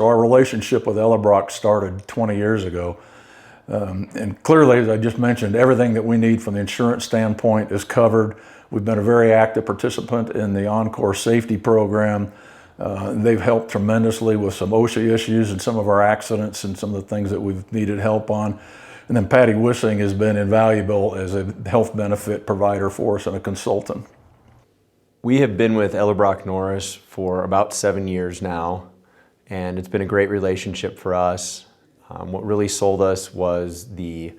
Our relationship with Ellerbrock started 20 years ago. And clearly, as I just mentioned, everything that we need from the insurance standpoint is covered. We've been a very active participant in the Encore safety program. They've helped tremendously with some OSHA issues and some of our accidents and some of the things that we've needed help on. And then Patty Wissing has been invaluable as a health benefit provider for us and a consultant. We have been with Ellerbrock-Norris for about 7 years now, and it's been a great relationship for us. What really sold us was the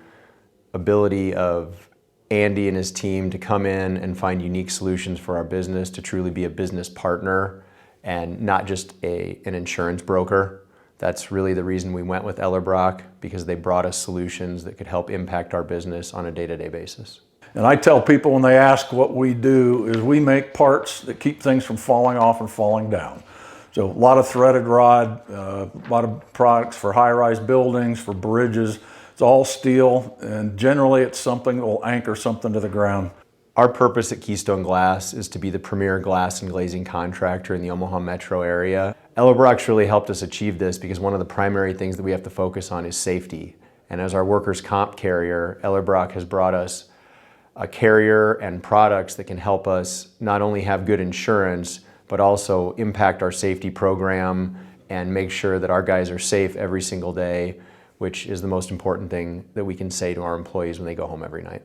ability of Andy and his team to come in and find unique solutions for our business, to truly be a business partner and not just an insurance broker. That's really the reason we went with Ellerbrock, because they brought us solutions that could help impact our business on a day-to-day basis. And I tell people when they ask what we do is we make parts that keep things from falling off and falling down. So a lot of threaded rod, a lot of products for high-rise buildings, for bridges. It's all steel, and generally it's something that will anchor something to the ground. Our purpose at Keystone Glass is to be the premier glass and glazing contractor in the Omaha metro area. Ellerbrock's really helped us achieve this because one of the primary things that we have to focus on is safety. And as our workers' comp carrier, Ellerbrock has brought us a carrier and products that can help us not only have good insurance, but also impact our safety program and make sure that our guys are safe every single day, which is the most important thing that we can say to our employees when they go home every night.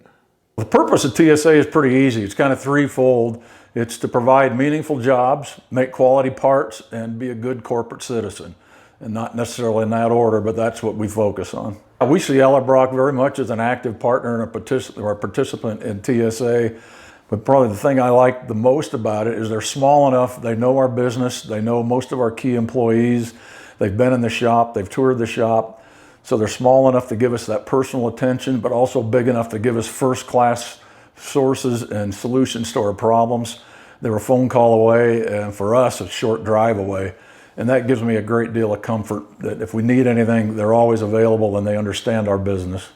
The purpose of TSA is pretty easy. It's kind of threefold. It's to provide meaningful jobs, make quality parts, and be a good corporate citizen. And not necessarily in that order, but that's what we focus on. We see Ellerbrock very much as an active partner and a participant in TSA. But probably the thing I like the most about it is they're small enough, they know our business, they know most of our key employees, they've been in the shop, they've toured the shop. So they're small enough to give us that personal attention, but also big enough to give us first-class sources and solutions to our problems. They're a phone call away, and for us, a short drive away. And that gives me a great deal of comfort that if we need anything, they're always available and they understand our business.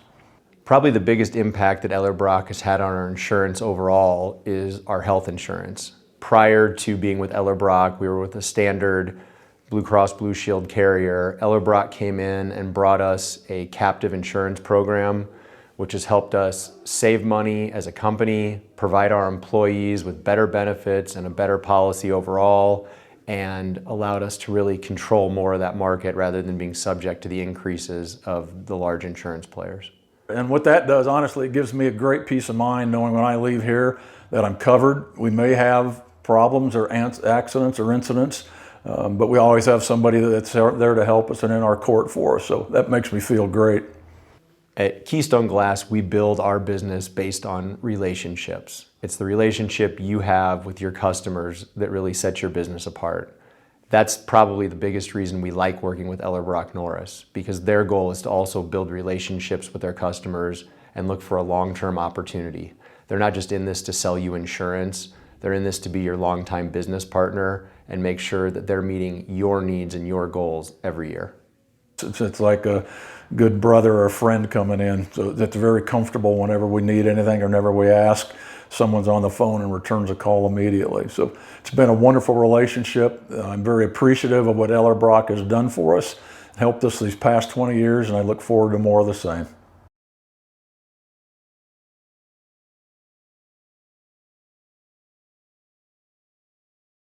Probably the biggest impact that Ellerbrock has had on our insurance overall is our health insurance. Prior to being with Ellerbrock, we were with a standard Blue Cross Blue Shield carrier. Ellerbrock came in and brought us a captive insurance program, which has helped us save money as a company, provide our employees with better benefits and a better policy overall, and allowed us to really control more of that market rather than being subject to the increases of the large insurance players. And what that does, honestly, it gives me a great peace of mind knowing when I leave here that I'm covered. We may have problems or accidents or incidents, but we always have somebody that's there to help us and in our court for us, so that makes me feel great. At Keystone Glass, we build our business based on relationships. It's the relationship you have with your customers that really sets your business apart. That's probably the biggest reason we like working with Ellerbrock-Norris, because their goal is to also build relationships with their customers and look for a long-term opportunity. They're not just in this to sell you insurance, they're in this to be your longtime business partner and make sure that they're meeting your needs and your goals every year. It's like a good brother or friend coming in, so it's very comfortable whenever we need anything or whenever we ask. Someone's on the phone and returns a call immediately. So it's been a wonderful relationship. I'm very appreciative of what Ellerbrock has done for us, helped us these past 20 years, and I look forward to more of the same.